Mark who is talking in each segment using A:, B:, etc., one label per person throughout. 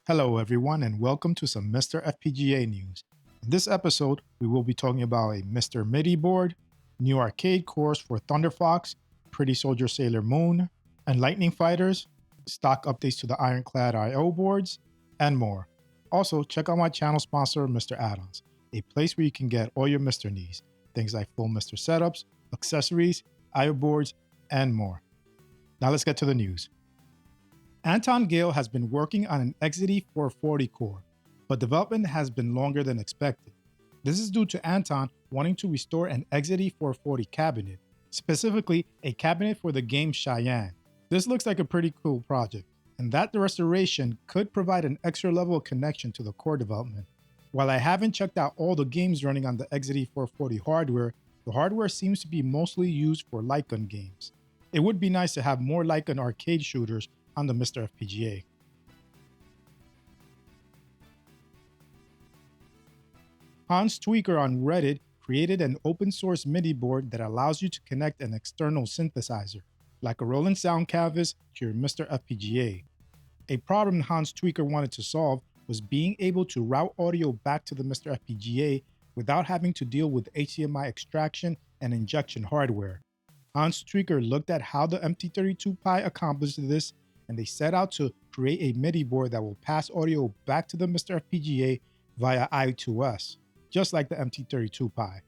A: Hello everyone and welcome to some MiSTer FPGA news. In this episode, we will be talking about a MiSTer MIDI board, new arcade cores for Thunder Fox, Pretty Soldier Sailor Moon, and Lightning Fighters, stock updates to the Ironclad I/O boards, and more. Also, check out my channel sponsor, MiSTer Add-ons, a place where you can get all your MiSTer needs, things like full MiSTer setups, accessories, I/O boards, and more. Now let's get to the news. Anton Gale has been working on an Exidy 440 core, but development has been longer than expected. This is due to Anton wanting to restore an Exidy 440 cabinet, specifically a cabinet for the game Cheyenne. This looks like a pretty cool project, and that the restoration could provide an extra level of connection to the core development. While I haven't checked out all the games running on the Exidy 440 hardware, the hardware seems to be mostly used for light gun games. It would be nice to have more light gun arcade shooters on the MiSTer FPGA. Hans Tweaker on Reddit created an open source MIDI board that allows you to connect an external synthesizer, like a Roland sound canvas, to your MiSTer FPGA. A problem Hans Tweaker wanted to solve was being able to route audio back to the MiSTer FPGA without having to deal with HDMI extraction and injection hardware. Hans Tweaker looked at how the MT32Pi accomplished this, and they set out to create a MIDI board that will pass audio back to the MiSTer FPGA via I2S, just like the MT32Pi.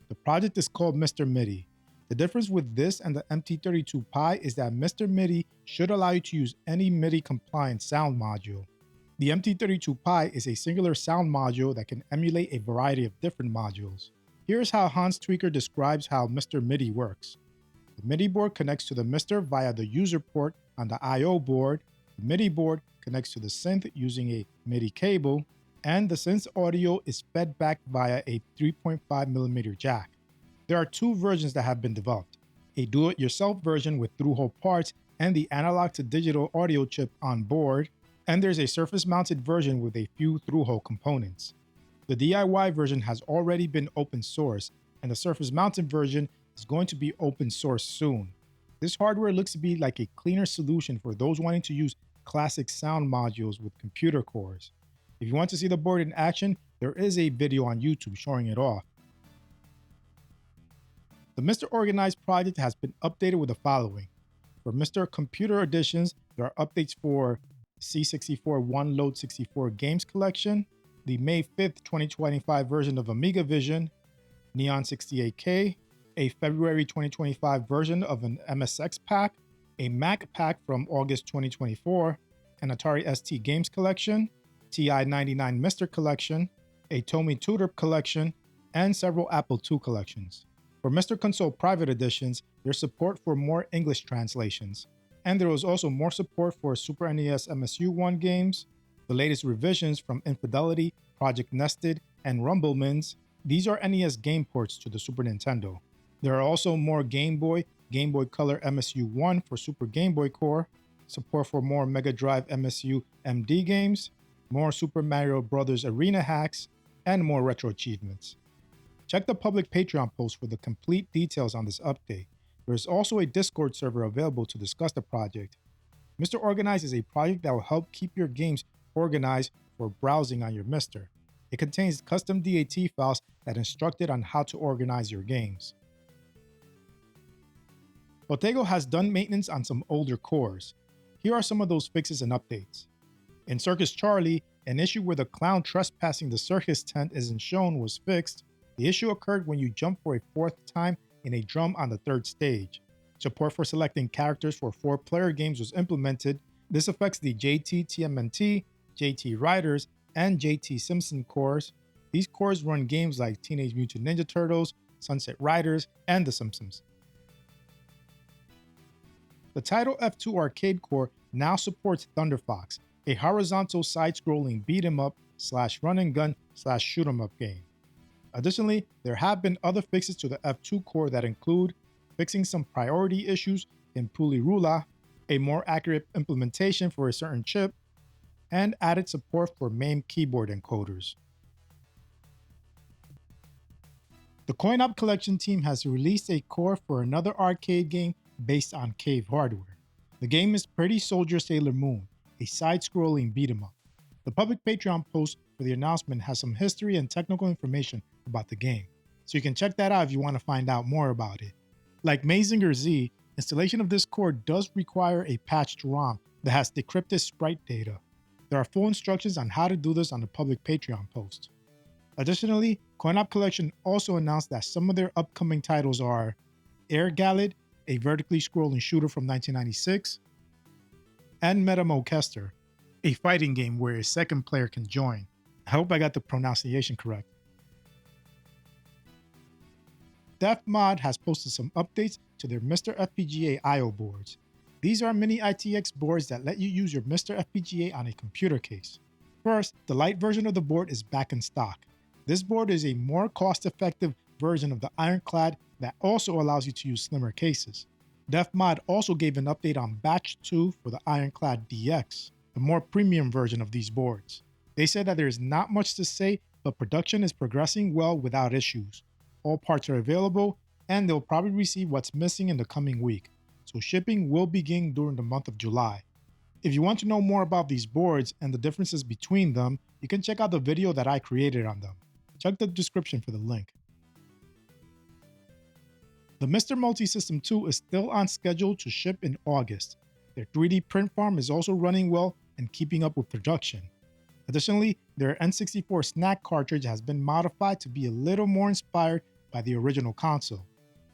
A: The project is called MiSTer MIDI. The difference with this and the MT32Pi is that MiSTer MIDI should allow you to use any MIDI-compliant sound module. The MT32Pi is a singular sound module that can emulate a variety of different modules. Here's how Hans Tweaker describes how MiSTer MIDI works. The MIDI board connects to the MiSTer via the user port on the I/O board. The MIDI board connects to the synth using a MIDI cable, and the synth's audio is fed back via a 3.5mm jack. There are two versions that have been developed, a do-it-yourself version with through-hole parts and the analog-to-digital audio chip on board, and there's a surface-mounted version with a few through-hole components. The DIY version has already been open source, and the surface-mounted version is going to be open source soon. This hardware looks to be like a cleaner solution for those wanting to use classic sound modules with computer cores. If you want to see the board in action, there is a video on YouTube showing it off. The MiSTer Organized project has been updated with the following. For MiSTer Computer Editions, there are updates for C64 One Load 64 Games Collection, the May 5th, 2025 version of Amiga Vision, Neon 68K, a February 2025 version of an MSX pack, a Mac pack from August 2024, an Atari ST Games Collection, TI-99 MiSTer Collection, a Tomy Tudor Collection, and several Apple II collections. For MiSTer Console Private Editions, there's support for more English translations, and there was also more support for Super NES MSU1 games, the latest revisions from Infidelity, Project Nested, and Rumblemans. These are NES game ports to the Super Nintendo. There are also more Game Boy Color MSU1 for Super Game Boy Core, support for more Mega Drive MSU MD games, more Super Mario Bros. Arena hacks, and more retro achievements. Check the public Patreon post for the complete details on this update. There is also a Discord server available to discuss the project. MiSTer Organized is a project that will help keep your games organized for browsing on your MiSTer. It contains custom DAT files that instructed on how to organize your games. Jotego has done maintenance on some older cores. Here are some of those fixes and updates. In Circus Charlie, an issue where the clown trespassing the circus tent isn't shown was fixed. The issue occurred when you jump for a fourth time in a drum on the third stage. Support for selecting characters for 4-player games was implemented. This affects the JT TMNT, JT Riders, and JT Simpson cores. These cores run games like Teenage Mutant Ninja Turtles, Sunset Riders, and The Simpsons. The Title F2 arcade core now supports Thunder Fox, a horizontal side-scrolling beat-em-up / run-and-gun / shoot-em-up game. Additionally, there have been other fixes to the F2 core that include fixing some priority issues in Pulirula, a more accurate implementation for a certain chip, and added support for MAME keyboard encoders. The CoinOp Collection team has released a core for another arcade game based on Cave hardware. The game is Pretty Soldier Sailor Moon, a side-scrolling beat-em-up. The public Patreon post for the announcement has some history and technical information about the game, so you can check that out if you want to find out more about it. Like Mazinger Z, installation of this core does require a patched ROM that has decrypted sprite data. There are full instructions on how to do this on the public Patreon post. Additionally, CoinOp Collection also announced that some of their upcoming titles are Airgalad, a vertically scrolling shooter from 1996, and Metamokester, a fighting game where a second player can join. I hope I got the pronunciation correct. DefMod has posted some updates to their MiSTer FPGA I/O boards. These are mini ITX boards that let you use your MiSTer FPGA on a computer case. First, the Lite version of the board is back in stock. This board is a more cost-effective version of the Ironclad that also allows you to use slimmer cases. DefMod also gave an update on Batch 2 for the Ironclad DX, the more premium version of these boards. They said that there is not much to say, but production is progressing well without issues. All parts are available, and they'll probably receive what's missing in the coming week, so shipping will begin during the month of July. If you want to know more about these boards and the differences between them, you can check out the video that I created on them. Check the description for the link. The MiSTer Multisystem 2 is still on schedule to ship in August. Their 3D print farm is also running well and keeping up with production. Additionally, their N64 snack cartridge has been modified to be a little more inspired by the original console.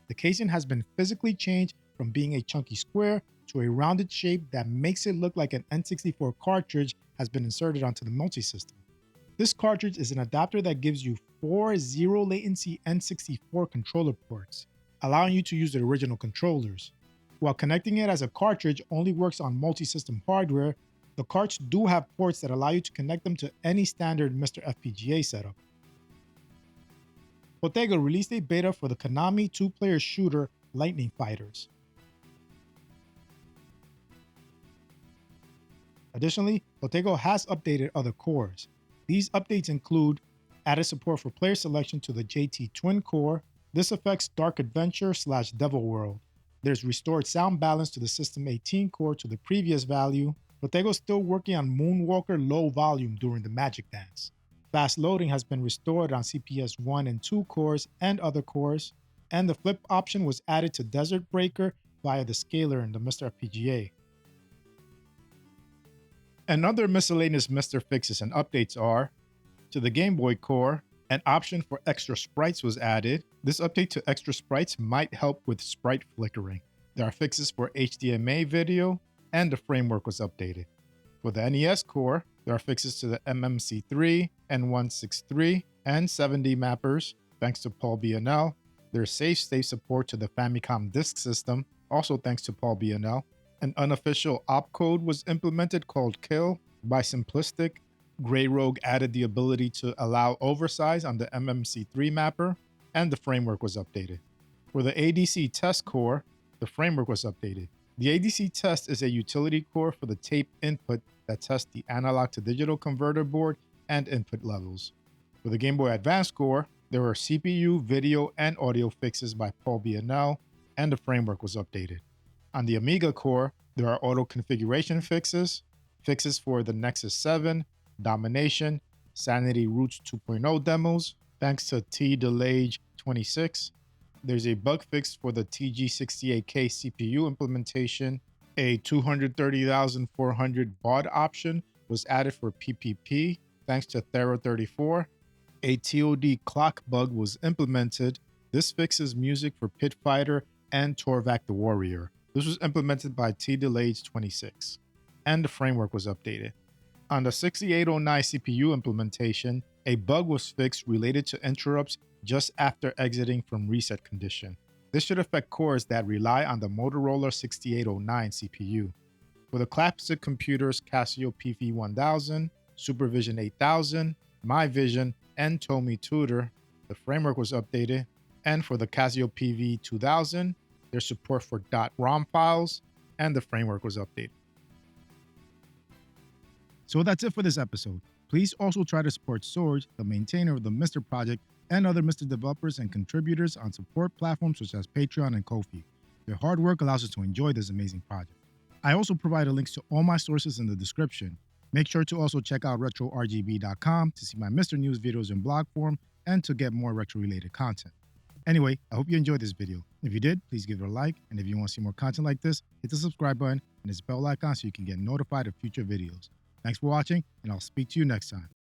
A: The casing has been physically changed from being a chunky square to a rounded shape that makes it look like an N64 cartridge has been inserted onto the multisystem. This cartridge is an adapter that gives you 4 zero-latency N64 controller ports, allowing you to use the original controllers. While connecting it as a cartridge only works on multi-system hardware, the carts do have ports that allow you to connect them to any standard MiSTer FPGA setup. Jotego released a beta for the Konami two-player shooter Lightning Fighters. Additionally, Jotego has updated other cores. These updates include added support for player selection to the JT Twin core. This affects Dark Adventure/Devil World. There's restored sound balance to the System 18 core to the previous value. Jotego's still working on Moonwalker low volume during the Magic Dance. Fast loading has been restored on CPS 1 and 2 cores and other cores, and the flip option was added to Desert Breaker via the scaler in the MiSTer FPGA. And other miscellaneous MiSTer fixes and updates are, to the Game Boy core, an option for extra sprites was added. This update to extra sprites might help with sprite flickering. There are fixes for HDMI video, and the framework was updated. For the NES core, there are fixes to the MMC3, N163, and 7D mappers, thanks to Paul B&L. There's safe state support to the Famicom Disk System, also thanks to Paul B&L. An unofficial opcode was implemented called Kill by Simplistic. Grey Rogue added the ability to allow oversize on the MMC3 mapper, and the framework was updated. For the ADC test core, the framework was updated. The ADC test is a utility core for the tape input that tests the analog to digital converter board and input levels. For the Game Boy Advance core, there were CPU, video, and audio fixes by Paul B&L, and the framework was updated. On the Amiga core, there are auto configuration fixes, fixes for the Nexus 7, Domination, Sanity Roots 2.0 demos, thanks to TDelage26. There's a bug fix for the TG68K CPU implementation. A 230,400 baud option was added for PPP, thanks to Thera34. A TOD clock bug was implemented. This fixes music for Pit Fighter and Torvak the Warrior. This was implemented by TDelage26, and the framework was updated. On the 6809 CPU implementation, a bug was fixed related to interrupts just after exiting from reset condition. This should affect cores that rely on the Motorola 6809 CPU. For the classic computers Casio PV1000, Supervision 8000, MyVision, and Tomy Tutor, the framework was updated. And for the Casio PV2000, there's support for .rom files, and the framework was updated. So that's it for this episode. Please also try to support Sorge, the maintainer of the MiSTer project, and other MiSTer developers and contributors on support platforms such as Patreon and Ko-fi. Their hard work allows us to enjoy this amazing project. I also provided links to all my sources in the description. Make sure to also check out retrorgb.com to see my MiSTer News videos in blog form and to get more retro-related content. Anyway, I hope you enjoyed this video. If you did, please give it a like, and if you want to see more content like this, hit the subscribe button and this bell icon so you can get notified of future videos. Thanks for watching, and I'll speak to you next time.